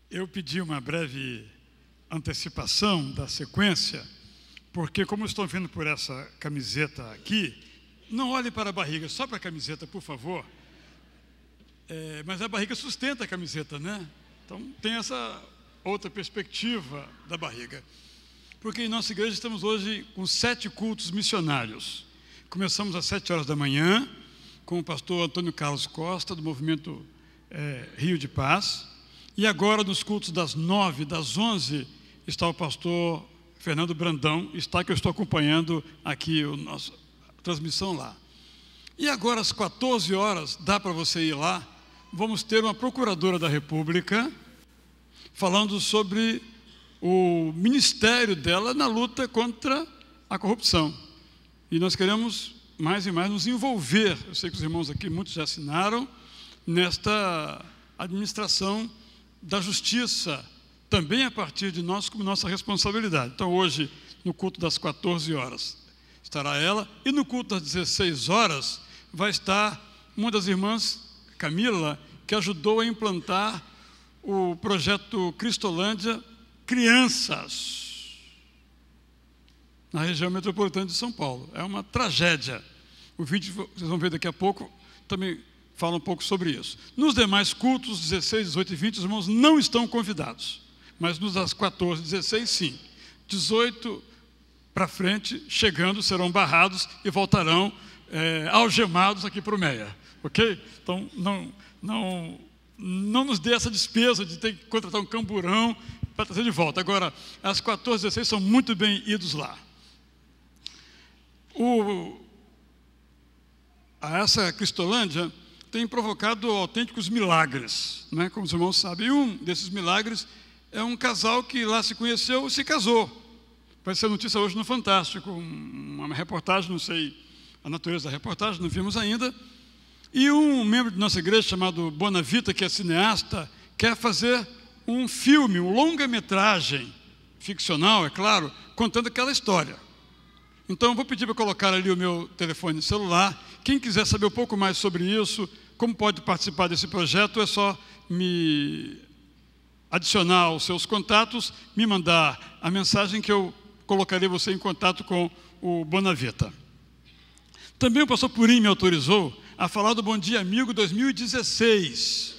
Eu pedi uma breve antecipação da sequência, porque como estão vendo por essa camiseta aqui, não olhe para a barriga, só para a camiseta, por favor. Mas a barriga sustenta a camiseta, né? Então tem essa outra perspectiva da barriga. Porque em nossa igreja estamos hoje com 7 cultos missionários. Começamos às 7 horas da manhã, com o pastor Antônio Carlos Costa, do movimento Rio de Paz. E agora, nos cultos das 9, das 11, está o pastor Fernando Brandão, está que eu estou acompanhando aqui a nossa transmissão lá. E agora, às 14 horas, dá para você ir lá, vamos ter uma procuradora da República falando sobre o ministério dela na luta contra a corrupção. E nós queremos mais e mais nos envolver, eu sei que os irmãos aqui, muitos já assinaram, nesta administração da justiça, também a partir de nós, como nossa responsabilidade. Então, hoje, no culto das 14 horas, estará ela, e no culto das 16 horas, vai estar uma das irmãs, Camila, que ajudou a implantar o projeto Cristolândia Crianças, na região metropolitana de São Paulo. É uma tragédia. O vídeo, vocês vão ver daqui a pouco, também fala um pouco sobre isso. Nos demais cultos, 16, 18 e 20, os irmãos não estão convidados. Mas nos das 14, 16, sim. 18 para frente, chegando, serão barrados e voltarão algemados aqui para o Meia. Ok? Então, não nos dê essa despesa de ter que contratar um camburão para trazer de volta. Agora, as 14, 16 são muito bem idos lá. Essa Cristolândia tem provocado autênticos milagres, né? Como os irmãos sabem. E um desses milagres é um casal que lá se conheceu e se casou. Vai ser notícia hoje no Fantástico, uma reportagem, não sei a natureza da reportagem, não vimos ainda. E um membro de nossa igreja, chamado Bonavita, que é cineasta, quer fazer um filme, um longa-metragem, ficcional, é claro, contando aquela história. Então, eu vou pedir para colocar ali o meu telefone celular. Quem quiser saber um pouco mais sobre isso, como pode participar desse projeto, é só me adicionar aos seus contatos, me mandar a mensagem que eu colocarei você em contato com o Bonavita. Também o pastor Purim me autorizou a falar do Bom Dia Amigo 2016.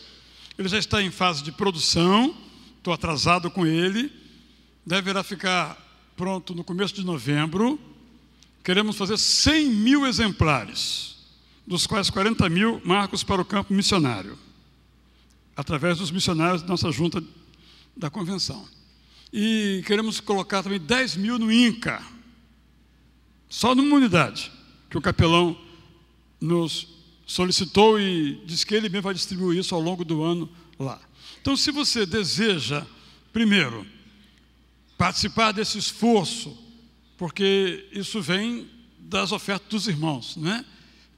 Ele já está em fase de produção, estou atrasado com ele, deverá ficar pronto no começo de novembro. Queremos fazer 100 mil exemplares, dos quais 40 mil marcos para o campo missionário, através dos missionários da nossa junta da convenção. E queremos colocar também 10 mil no INCA, só numa unidade, que o capelão nos solicitou e disse que ele mesmo vai distribuir isso ao longo do ano lá. Então, se você deseja, primeiro, participar desse esforço, porque isso vem das ofertas dos irmãos, né?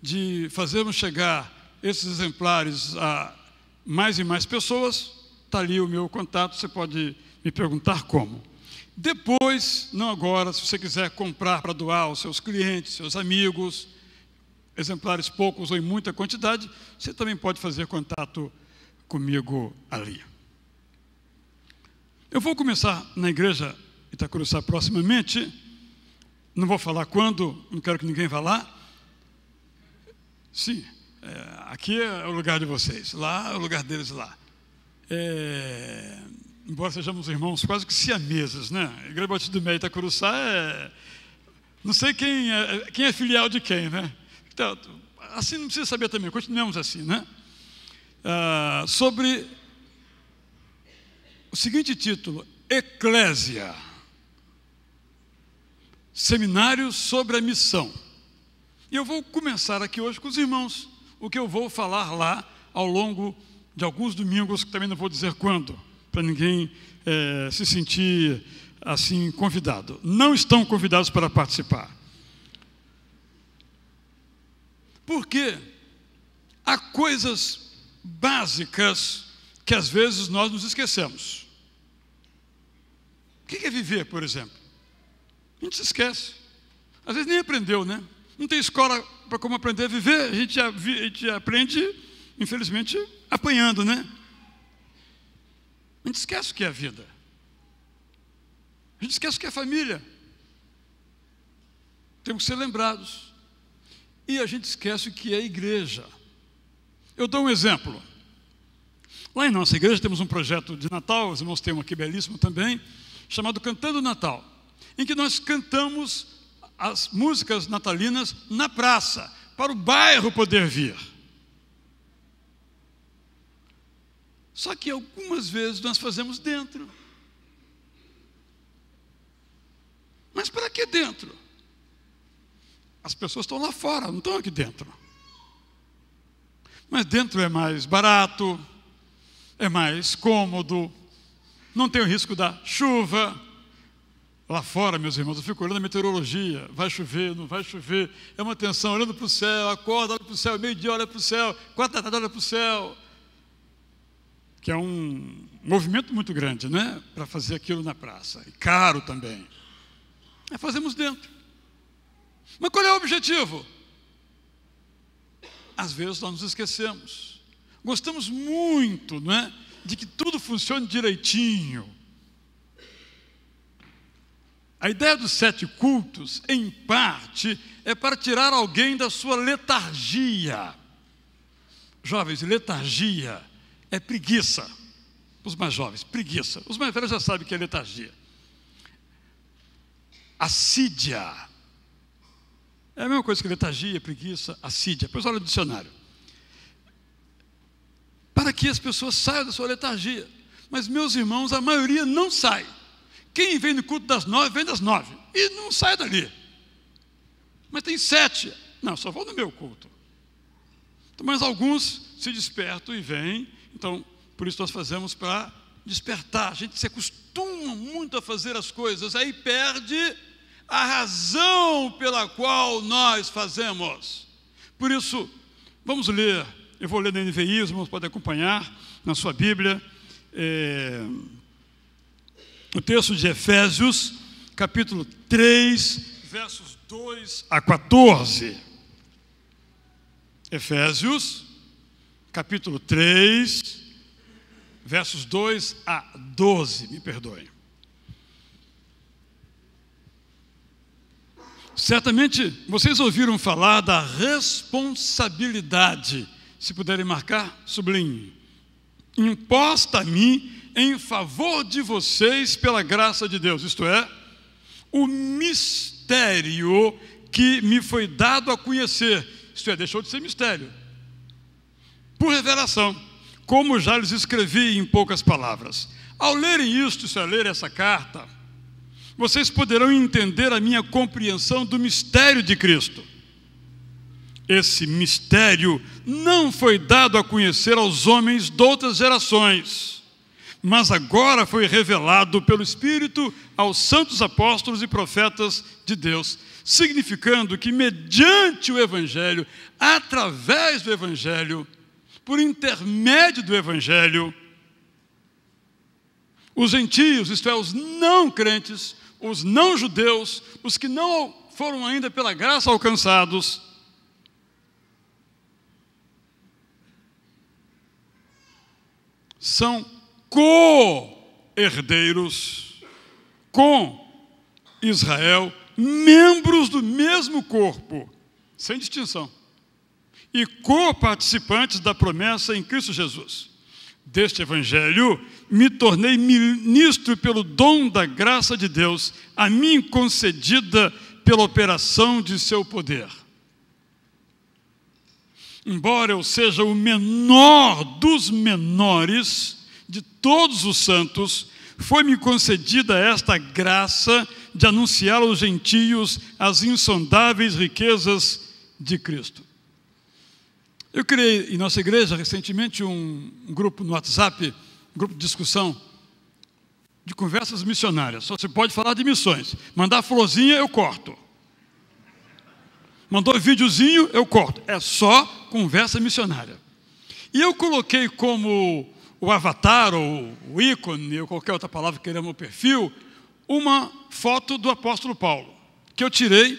De fazermos chegar esses exemplares a mais e mais pessoas, está ali o meu contato, você pode me perguntar como. Depois, não agora, se você quiser comprar para doar aos seus clientes, seus amigos, exemplares poucos ou em muita quantidade, você também pode fazer contato comigo ali. Eu vou começar na igreja Itacuruçá proximamente, não vou falar quando, não quero que ninguém vá lá. Sim, aqui é o lugar de vocês, lá é o lugar deles lá. Embora sejamos irmãos quase que siameses, né? A Igreja Batista do Meia Itacuruçá não sei quem é filial de quem, né? Então, assim não precisa saber também, continuamos assim, né? Sobre o seguinte título: Eclésia, Seminário sobre a Missão. E eu vou começar aqui hoje com os irmãos, o que eu vou falar lá ao longo de alguns domingos, que também não vou dizer quando, para ninguém se sentir assim convidado. Não estão convidados para participar. Porque há coisas básicas que às vezes nós nos esquecemos. O que é viver, por exemplo? A gente se esquece. Às vezes nem aprendeu, né? Não tem escola para como aprender a viver. A gente aprende, infelizmente, apanhando, né? A gente esquece o que é a vida. A gente esquece o que é família. Temos que ser lembrados. E a gente esquece o que é igreja. Eu dou um exemplo. Lá em nossa igreja temos um projeto de Natal, os irmãos têm um aqui belíssimo também, chamado Cantando Natal, em que nós cantamos as músicas natalinas na praça, para o bairro poder vir. Só que algumas vezes nós fazemos dentro. Mas para que dentro? As pessoas estão lá fora, não estão aqui dentro. Mas dentro é mais barato, é mais cômodo, não tem o risco da chuva. Lá fora, meus irmãos, eu fico olhando a meteorologia, vai chover, não vai chover, é uma tensão, olhando para o céu, acorda, olha para o céu, meio-dia olha para o céu, 4 da tarde olha para o céu, que é um movimento muito grande, né, para fazer aquilo na praça, e caro também. Fazemos dentro. Mas qual é o objetivo? Às vezes nós nos esquecemos. Gostamos muito, não é, de que tudo funcione direitinho. A ideia dos 7 cultos, em parte, é para tirar alguém da sua letargia. Jovens, letargia é preguiça. Os mais jovens, preguiça. Os mais velhos já sabem o que é letargia. Assídia. É a mesma coisa que letargia, preguiça, assídia. Depois olha o dicionário. Para que as pessoas saiam da sua letargia. Mas, meus irmãos, a maioria não sai. Quem vem no culto das 9, vem das 9. E não sai dali. Mas tem 7. Não, só vou no meu culto. Então, mas alguns se despertam e vêm. Então, por isso nós fazemos para despertar. A gente se acostuma muito a fazer as coisas, aí perde a razão pela qual nós fazemos. Por isso, vamos ler. Eu vou ler na NVI, os irmãos podem acompanhar na sua Bíblia. O texto de Efésios, capítulo 3, versos 2 a 14. Efésios, capítulo 3, versos 2 a 12, me perdoem. Certamente vocês ouviram falar da responsabilidade, se puderem marcar, sublinhe, imposta a mim em favor de vocês pela graça de Deus, isto é, o mistério que me foi dado a conhecer, isto é, deixou de ser mistério, por revelação, como já lhes escrevi em poucas palavras. Ao lerem isto, se ler essa carta, vocês poderão entender a minha compreensão do mistério de Cristo. Esse mistério não foi dado a conhecer aos homens de outras gerações, mas agora foi revelado pelo Espírito aos santos apóstolos e profetas de Deus, significando que mediante o Evangelho, através do Evangelho, por intermédio do Evangelho, os gentios, isto é, os não crentes, os não judeus, os que não foram ainda pela graça alcançados, são co-herdeiros com Israel, membros do mesmo corpo, sem distinção, e co-participantes da promessa em Cristo Jesus. Deste Evangelho, me tornei ministro pelo dom da graça de Deus, a mim concedida pela operação de seu poder. Embora eu seja o menor dos menores de todos os santos, foi-me concedida esta graça de anunciar aos gentios as insondáveis riquezas de Cristo. Eu criei em nossa igreja recentemente um grupo no WhatsApp, um grupo de discussão, de conversas missionárias. Só se pode falar de missões. Mandar florzinha, eu corto. Mandou videozinho, eu corto. É só conversa missionária. E eu coloquei como o avatar, ou o ícone, ou qualquer outra palavra que queira no perfil, uma foto do apóstolo Paulo, que eu tirei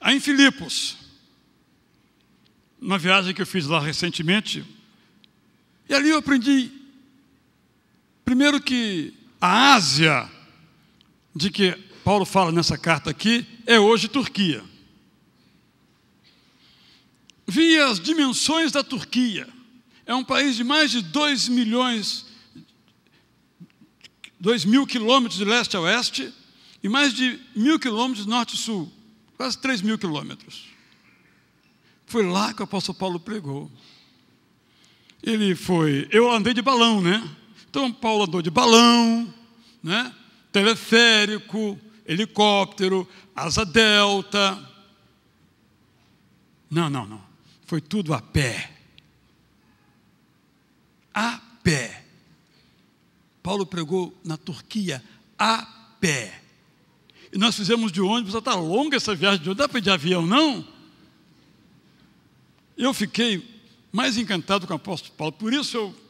em Filipos, numa viagem que eu fiz lá recentemente. E ali eu aprendi Primeiro que a Ásia, de que Paulo fala nessa carta aqui, é hoje Turquia. Vi as dimensões da Turquia. É um país de mais de 2.000 quilômetros de leste a oeste e mais de 1.000 quilômetros de norte a sul, quase 3.000 quilômetros. Foi lá que o apóstolo Paulo pregou. Eu andei de balão, né? Então Paulo andou de balão, né? Teleférico, helicóptero, asa delta. Não. Foi tudo a pé. A pé. Paulo pregou na Turquia a pé. E nós fizemos de ônibus, está longa essa viagem de ônibus, dá para ir de avião, não? Eu fiquei mais encantado com o apóstolo Paulo, por isso eu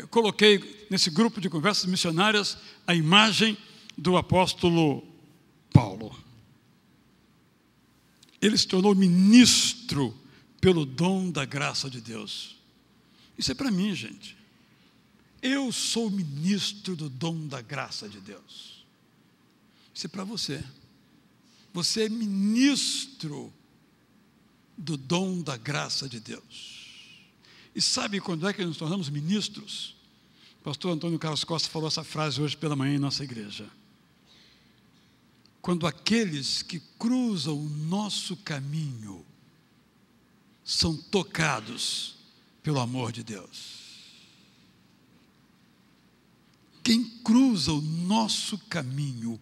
coloquei nesse grupo de conversas missionárias a imagem do apóstolo Paulo. Ele se tornou ministro pelo dom da graça de Deus. Isso é para mim, gente. Eu sou ministro do dom da graça de Deus. Isso é para você. Você é ministro do dom da graça de Deus. E sabe quando é que nos tornamos ministros? O pastor Antônio Carlos Costa falou essa frase hoje pela manhã em nossa igreja. Quando aqueles que cruzam o nosso caminho são tocados pelo amor de Deus. Quem cruza o nosso caminho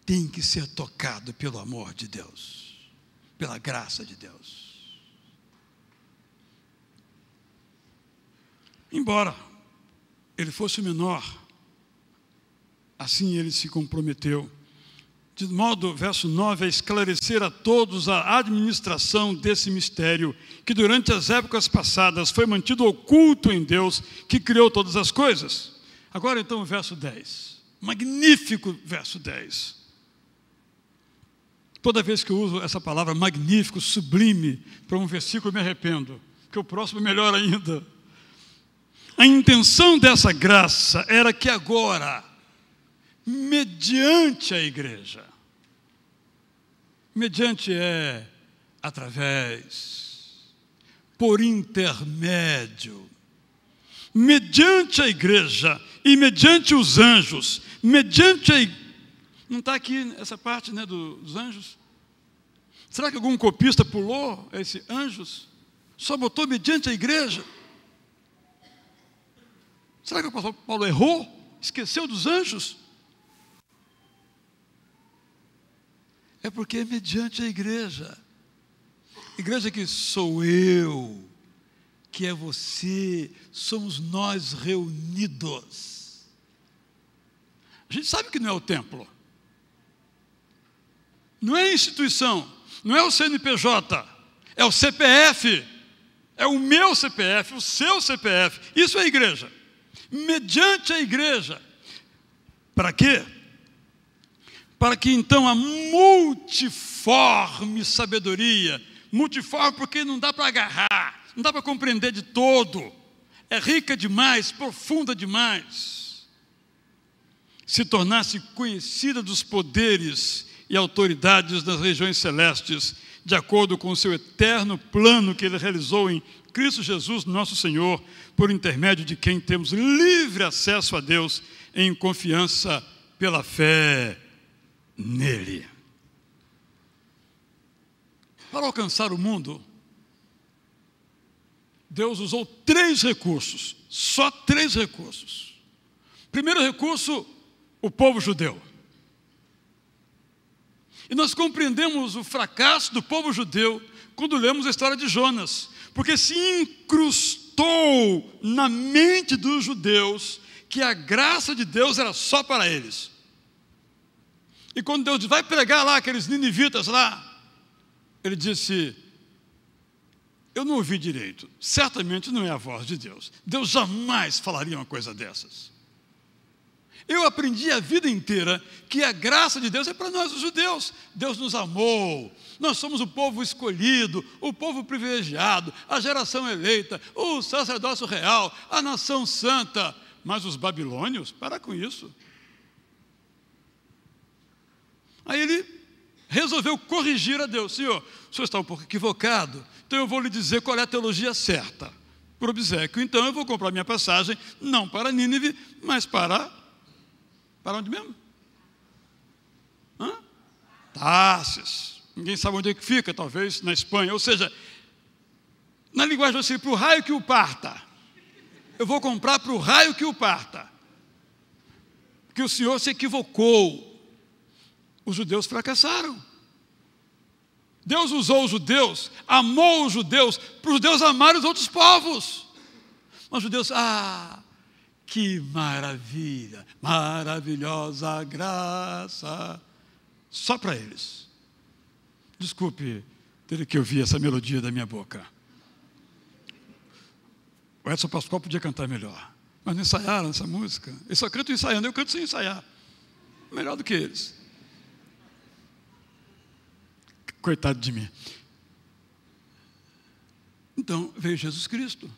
tem que ser tocado pelo amor de Deus, pela graça de Deus. Embora ele fosse menor, assim ele se comprometeu, de modo, verso 9, a esclarecer a todos a administração desse mistério, que durante as épocas passadas foi mantido oculto em Deus, que criou todas as coisas. Agora então o verso 10, magnífico verso 10. Toda vez que eu uso essa palavra magnífico, sublime, para um versículo eu me arrependo, porque o próximo é melhor ainda. A intenção dessa graça era que agora, mediante a igreja, mediante através, por intermédio, mediante a igreja e mediante os anjos, não está aqui essa parte, né, dos anjos? Será que algum copista pulou esse anjos? Só botou mediante a igreja? Será que o apóstolo Paulo errou? Esqueceu dos anjos? É porque é mediante a igreja. Igreja que sou eu, que é você, somos nós reunidos. A gente sabe que não é o templo. Não é a instituição, não é o CNPJ, é o CPF, é o meu CPF, o seu CPF. Isso é a igreja. Mediante a igreja. Para quê? Para que então a multiforme sabedoria, multiforme porque não dá para agarrar, não dá para compreender de todo, é rica demais, profunda demais, se tornasse conhecida dos poderes e autoridades das regiões celestes, de acordo com o seu eterno plano que ele realizou em Cristo Jesus, nosso Senhor, por intermédio de quem temos livre acesso a Deus em confiança pela fé nele. Para alcançar o mundo, Deus usou 3 recursos, só 3 recursos. Primeiro recurso, o povo judeu. E nós compreendemos o fracasso do povo judeu quando lemos a história de Jonas, porque se incrustou na mente dos judeus que a graça de Deus era só para eles. E quando Deus vai pregar lá aqueles ninivitas lá, ele disse: eu não ouvi direito, certamente não é a voz de Deus. Deus jamais falaria uma coisa dessas. Eu aprendi a vida inteira que a graça de Deus é para nós os judeus. Deus nos amou, nós somos o povo escolhido, o povo privilegiado, a geração eleita, o sacerdócio real, a nação santa, mas os babilônios, para com isso. Aí ele resolveu corrigir a Deus. Senhor, o senhor está um pouco equivocado, então eu vou lhe dizer qual é a teologia certa. Por obséquio, então eu vou comprar minha passagem, não para Nínive, mas para onde mesmo? Tarsis. Ninguém sabe onde é que fica, talvez na Espanha. Ou seja, na linguagem assim, para o raio que o parta. Eu vou comprar para o raio que o parta. Porque o Senhor se equivocou. Os judeus fracassaram. Deus usou os judeus, amou os judeus, para os judeus amarem os outros povos. Mas os judeus, que maravilha, maravilhosa graça. Só para eles. Desculpe ter que ouvir essa melodia da minha boca. O Edson Pascoal podia cantar melhor, mas não ensaiaram essa música. Eles só cantam ensaiando, eu canto sem ensaiar. Melhor do que eles. Coitado de mim. Então veio Jesus Cristo.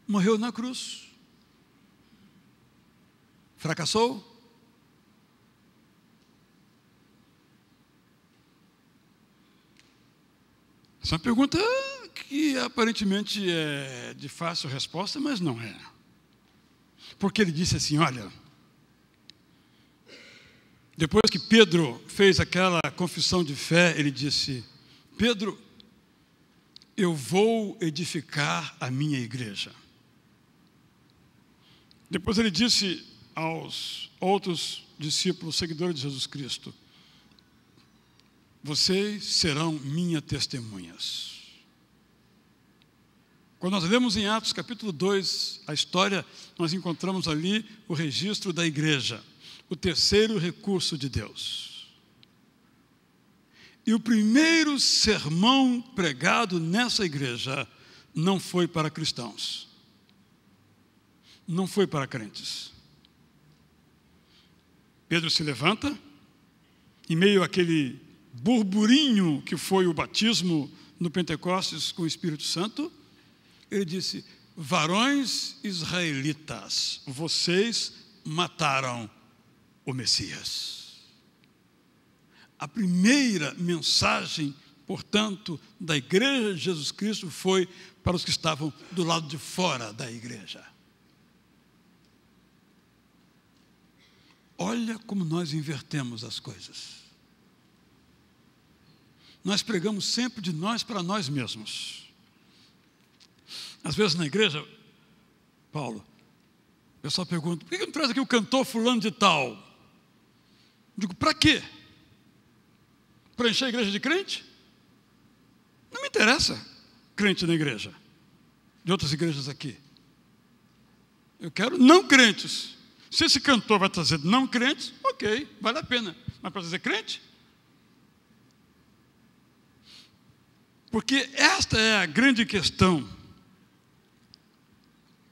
Morreu na cruz. Fracassou? Essa é uma pergunta que aparentemente é de fácil resposta, mas não é. Porque ele disse assim, olha, depois que Pedro fez aquela confissão de fé, ele disse, Pedro, eu vou edificar a minha igreja. Depois ele disse aos outros discípulos, seguidores de Jesus Cristo, vocês serão minhas testemunhas. Quando nós lemos em Atos capítulo 2, a história, nós encontramos ali o registro da igreja, o terceiro recurso de Deus. E o primeiro sermão pregado nessa igreja não foi para cristãos, não foi para crentes. Pedro se levanta, em meio àquele burburinho que foi o batismo no Pentecostes com o Espírito Santo, ele disse, varões israelitas, vocês mataram o Messias. A primeira mensagem, portanto, da igreja de Jesus Cristo foi para os que estavam do lado de fora da igreja. Olha como nós invertemos as coisas. Nós pregamos sempre de nós para nós mesmos. Às vezes na igreja, Paulo, o pessoal pergunta, por que não traz aqui o cantor fulano de tal? Eu digo, para quê? Para encher a igreja de crente? Não me interessa crente na igreja, de outras igrejas aqui. Eu quero não crentes. Se esse cantor vai trazer não crentes, ok, vale a pena. Mas para trazer crente? Porque esta é a grande questão.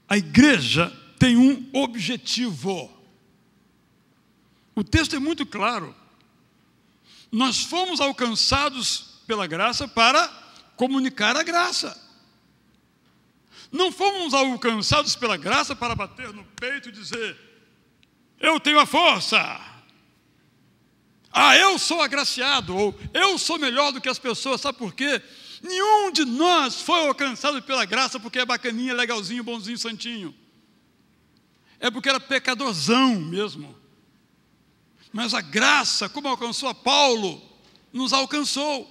A igreja tem um objetivo. O texto é muito claro. Nós fomos alcançados pela graça para comunicar a graça. Não fomos alcançados pela graça para bater no peito e dizer, eu tenho a força. Eu sou agraciado, ou eu sou melhor do que as pessoas. Sabe por quê? Nenhum de nós foi alcançado pela graça porque é bacaninha, legalzinho, bonzinho, santinho. É porque era pecadorzão mesmo. Mas a graça, como alcançou a Paulo, nos alcançou.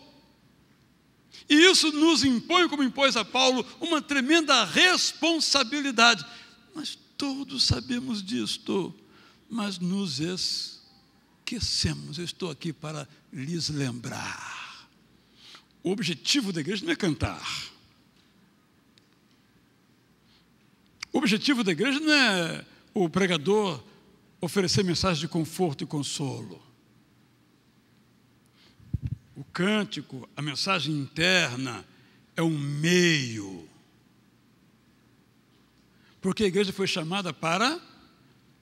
E isso nos impõe, como impôs a Paulo, uma tremenda responsabilidade. Nós todos sabemos disto, mas nos esquecemos. Eu estou aqui para lhes lembrar. O objetivo da igreja não é cantar. O objetivo da igreja não é o pregador oferecer mensagem de conforto e consolo. O cântico, a mensagem interna, é um meio. Porque a igreja foi chamada para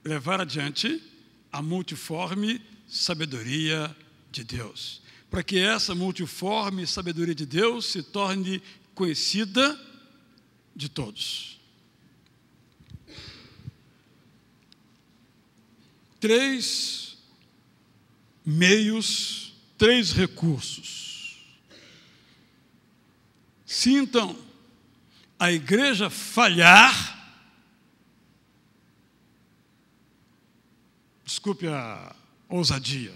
levar adiante a multiforme sabedoria de Deus. para que essa multiforme sabedoria de Deus se torne conhecida de todos. 3 meios, 3 recursos. Se então a igreja falhar, desculpe a ousadia,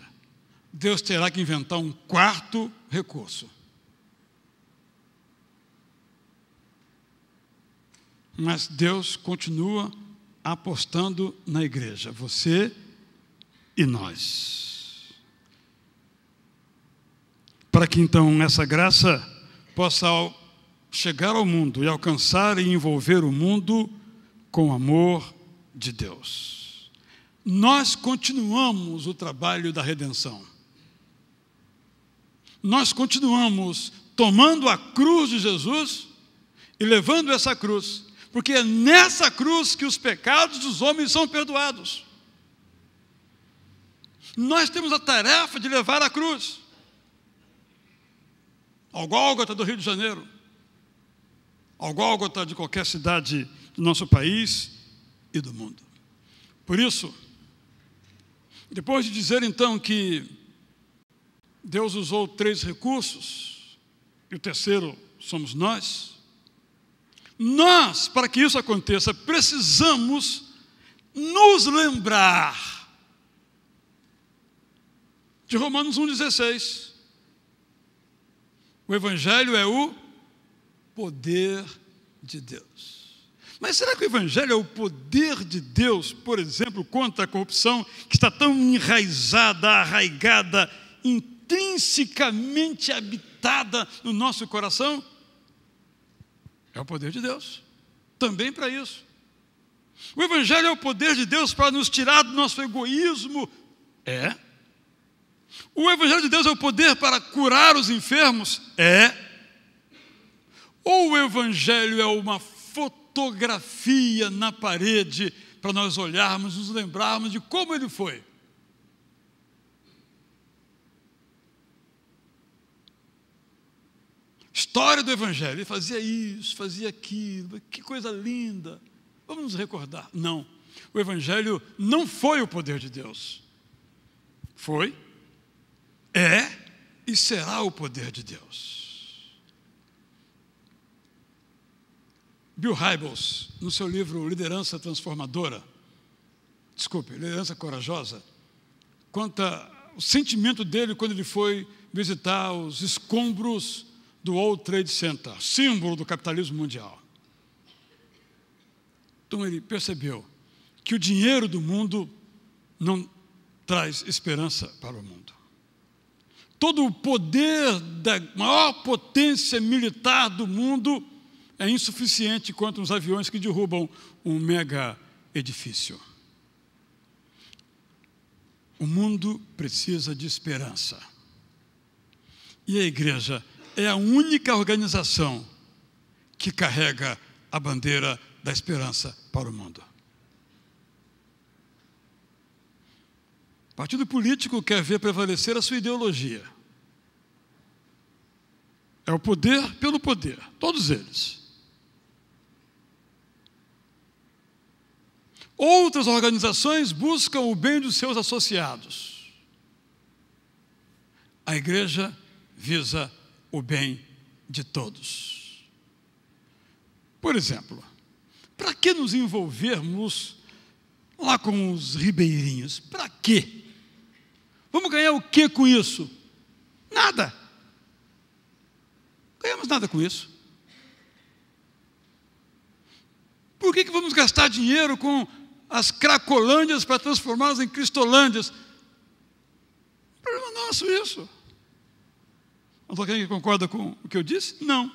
Deus terá que inventar um 4º recurso. Mas Deus continua apostando na igreja, você e nós. Para que então essa graça possa chegar ao mundo e alcançar e envolver o mundo com o amor de Deus. Nós continuamos o trabalho da redenção. Nós continuamos tomando a cruz de Jesus e levando essa cruz, porque é nessa cruz que os pecados dos homens são perdoados. Nós temos a tarefa de levar a cruz ao Gólgota do Rio de Janeiro, ao Gólgota de qualquer cidade do nosso país e do mundo. Por isso, depois de dizer então que Deus usou 3 recursos, e o terceiro somos nós, para que isso aconteça, precisamos nos lembrar de Romanos 1,16. O Evangelho é o poder de Deus. Mas será que o Evangelho é o poder de Deus, por exemplo, contra a corrupção que está tão enraizada, arraigada, intrinsecamente habitada no nosso coração? É o poder de Deus, também para isso. O Evangelho é o poder de Deus para nos tirar do nosso egoísmo. É. O Evangelho de Deus é o poder para curar os enfermos? É. Ou o Evangelho é uma fotografia na parede para nós olharmos, nos lembrarmos de como ele foi? História do Evangelho, ele fazia isso, fazia aquilo, que coisa linda, vamos nos recordar. Não, o Evangelho não foi o poder de Deus. Foi, é e será o poder de Deus. Bill Hybels, no seu livro Liderança Corajosa, conta o sentimento dele quando ele foi visitar os escombros do World Trade Center, símbolo do capitalismo mundial. Então ele percebeu que o dinheiro do mundo não traz esperança para o mundo. Todo o poder da maior potência militar do mundo é insuficiente contra os aviões que derrubam um mega edifício. O mundo precisa de esperança. E a igreja é a única organização que carrega a bandeira da esperança para o mundo. O partido político quer ver prevalecer a sua ideologia. É o poder pelo poder, todos eles. Outras organizações buscam o bem dos seus associados. A igreja visa o bem de todos. Por exemplo, para que nos envolvermos lá com os ribeirinhos? Para quê? Vamos ganhar o que com isso? Nada. Ganhamos nada com isso. Por que vamos gastar dinheiro com as cracolândias para transformá-las em cristolândias? Problema nosso isso. Alguém que concorda com o que eu disse? Não.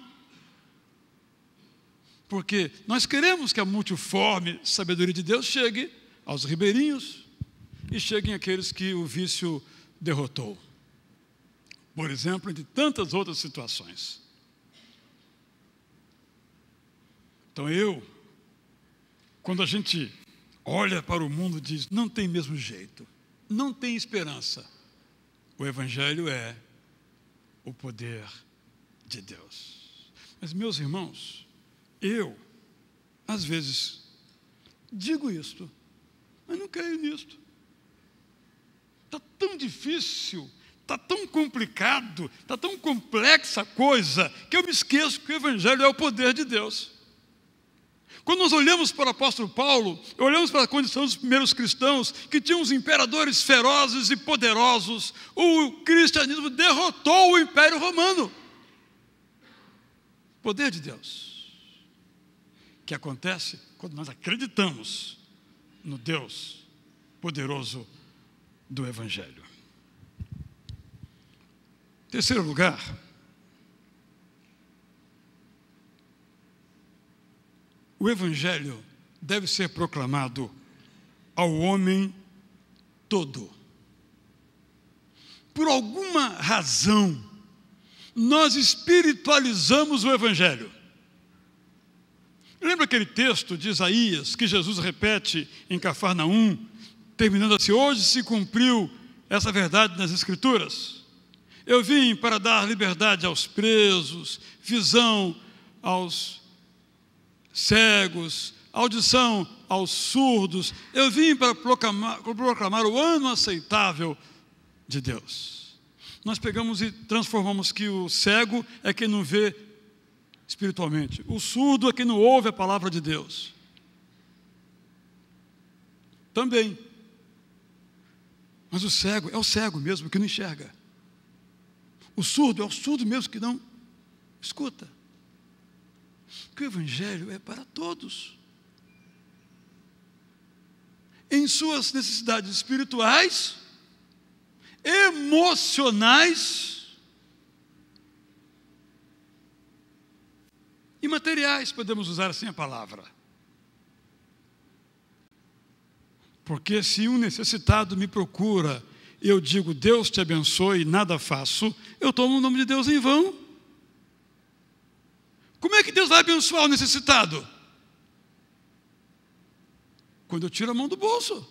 Porque nós queremos que a multiforme sabedoria de Deus chegue aos ribeirinhos e cheguem àqueles que o vício derrotou. Por exemplo, entre tantas outras situações. Então quando a gente olha para o mundo e diz, não tem mesmo jeito, não tem esperança, o Evangelho é o poder de Deus. Mas, meus irmãos, eu, às vezes, digo isto, mas não creio nisto. Está tão difícil, está tão complicado, está tão complexa a coisa, que eu me esqueço que o Evangelho é o poder de Deus. Quando nós olhamos para o apóstolo Paulo, olhamos para a condição dos primeiros cristãos, que tinham os imperadores ferozes e poderosos, o cristianismo derrotou o Império Romano. Poder de Deus, que acontece quando nós acreditamos no Deus poderoso do Evangelho. Terceiro lugar, o Evangelho deve ser proclamado ao homem todo. Por alguma razão, nós espiritualizamos o Evangelho. Lembra aquele texto de Isaías que Jesus repete em Cafarnaum, terminando assim: hoje se cumpriu essa verdade nas Escrituras. Eu vim para dar liberdade aos presos, visão aos cegos, audição aos surdos. Eu vim para proclamar o ano aceitável de Deus. Nós pegamos e transformamos que o cego é quem não vê espiritualmente, o surdo é quem não ouve a palavra de Deus. Também. Mas o cego é o cego mesmo que não enxerga. O surdo é o surdo mesmo que não escuta. Porque o Evangelho é para todos. Em suas necessidades espirituais, emocionais e materiais, podemos usar assim a palavra. Porque se um necessitado me procura, eu digo, Deus te abençoe, nada faço, eu tomo o nome de Deus em vão. Como é que Deus vai abençoar o necessitado? Quando eu tiro a mão do bolso.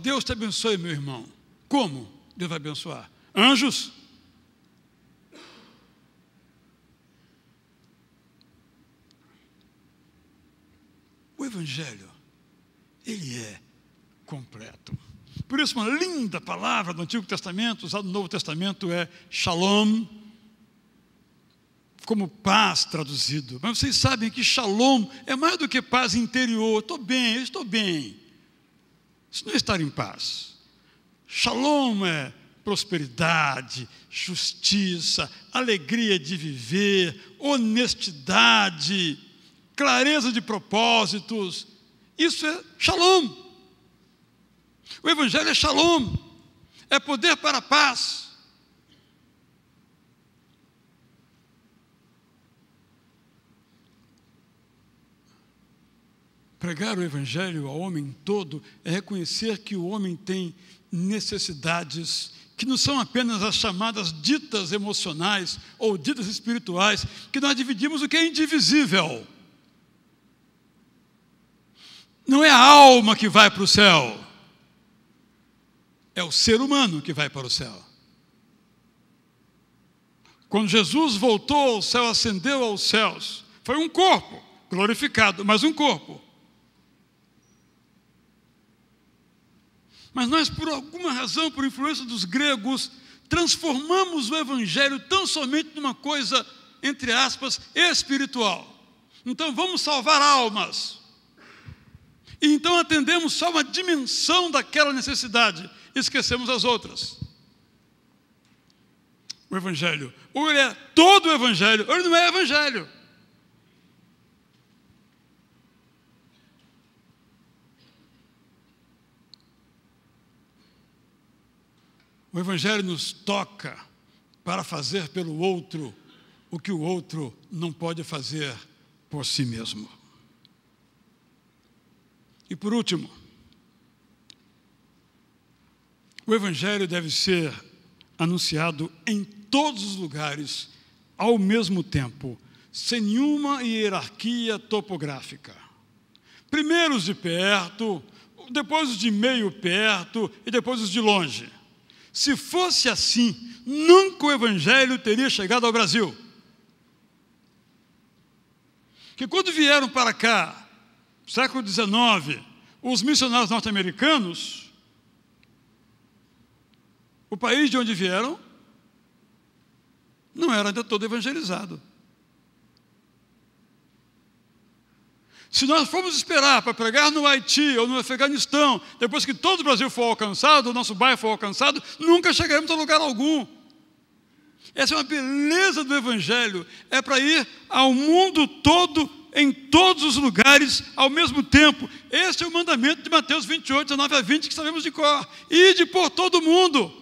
Deus te abençoe, meu irmão. Como Deus vai abençoar? Anjos? O Evangelho, ele é completo. Por isso, uma linda palavra do Antigo Testamento, usada no Novo Testamento, é shalom, como paz traduzido. Mas vocês sabem que shalom é mais do que paz interior. Eu estou bem. Isso não é estar em paz. Shalom é prosperidade, justiça, alegria de viver, honestidade, clareza de propósitos. Isso é shalom. O Evangelho é shalom, é poder para a paz. Pregar o Evangelho ao homem todo é reconhecer que o homem tem necessidades que não são apenas as chamadas ditas emocionais ou ditas espirituais, que nós dividimos o que é indivisível. Não é a alma que vai para o céu, é o ser humano que vai para o céu. Quando Jesus voltou ao céu, ascendeu aos céus, foi um corpo glorificado, mas um corpo. Mas nós, por alguma razão, por influência dos gregos, transformamos o Evangelho tão somente numa coisa, entre aspas, espiritual. Então vamos salvar almas. E então atendemos só uma dimensão daquela necessidade, e esquecemos as outras. O Evangelho, ou ele é todo o Evangelho, ou ele não é Evangelho. O Evangelho nos toca para fazer pelo outro o que o outro não pode fazer por si mesmo. E por último, o Evangelho deve ser anunciado em todos os lugares, ao mesmo tempo, sem nenhuma hierarquia topográfica. Primeiro os de perto, depois os de meio perto e depois os de longe. Se fosse assim, nunca o Evangelho teria chegado ao Brasil. Que quando vieram para cá, no século XIX, os missionários norte-americanos, o país de onde vieram não era ainda todo evangelizado. Se nós formos esperar para pregar no Haiti ou no Afeganistão, depois que todo o Brasil for alcançado, o nosso bairro for alcançado, nunca chegaremos a lugar algum. Essa é uma beleza do Evangelho, é para ir ao mundo todo, em todos os lugares, ao mesmo tempo. Esse é o mandamento de Mateus 28, 19 a 20, que sabemos de cor. Ide por todo mundo.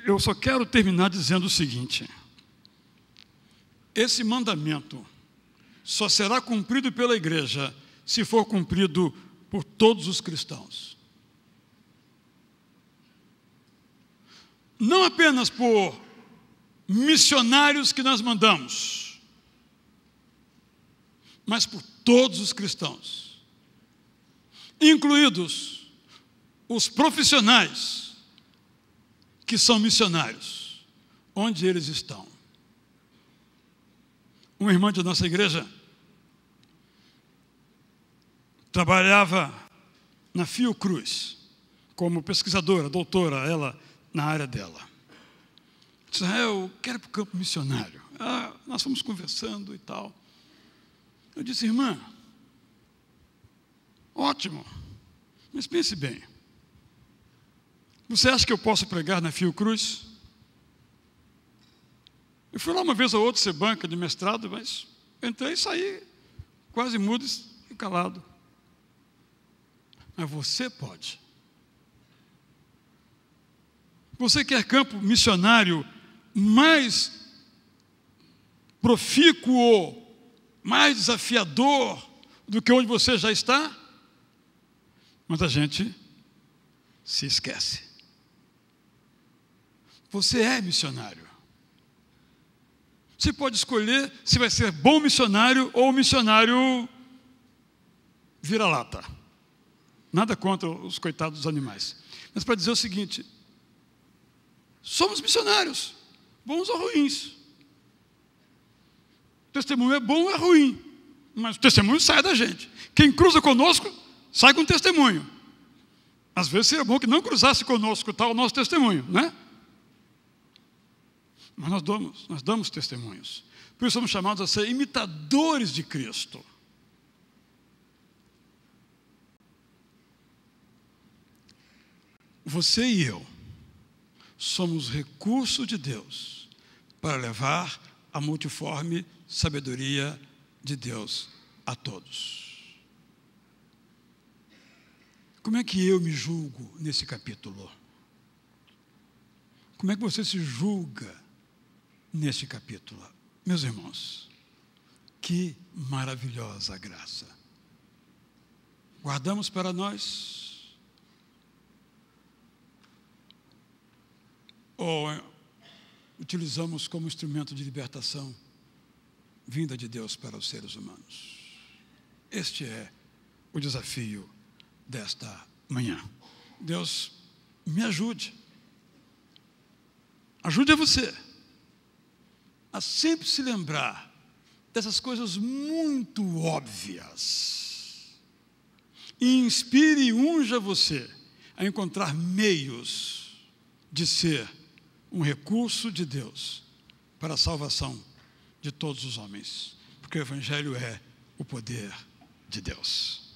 Eu só quero terminar dizendo o seguinte: esse mandamento só será cumprido pela igreja se for cumprido por todos os cristãos. Não apenas por missionários que nós mandamos, mas por todos os cristãos, incluídos os profissionais que são missionários, onde eles estão. Uma irmã de nossa igreja trabalhava na Fiocruz como pesquisadora, doutora, ela na área dela. Disse: eu quero ir para o campo missionário. Nós fomos conversando e tal. Eu disse: irmã, ótimo, mas pense bem. Você acha que eu posso pregar na Fiocruz? Eu fui lá uma vez ou outra ser banca de mestrado, mas entrei e saí quase mudo e calado. Mas você pode. Você quer campo missionário mais profícuo, mais desafiador do que onde você já está? Mas a gente se esquece. Você é missionário. Você pode escolher se vai ser bom missionário ou missionário vira-lata. Nada contra os coitados dos animais. Mas para dizer o seguinte: somos missionários, bons ou ruins. O testemunho é bom ou é ruim, mas o testemunho sai da gente. Quem cruza conosco, sai com testemunho. Às vezes seria bom que não cruzasse conosco tal o nosso testemunho, né? Mas nós damos testemunhos. Por isso somos chamados a ser imitadores de Cristo. Você e eu somos recurso de Deus para levar a multiforme sabedoria de Deus a todos. Como é que eu me julgo nesse capítulo? Como é que você se julga neste capítulo? Meus irmãos, que maravilhosa graça. Guardamos para nós ou utilizamos como instrumento de libertação vinda de Deus para os seres humanos? Este é o desafio desta manhã. Deus me ajude. Ajude a você a sempre se lembrar dessas coisas muito óbvias. E inspire e unja você a encontrar meios de ser um recurso de Deus para a salvação de todos os homens. Porque o Evangelho é o poder de Deus.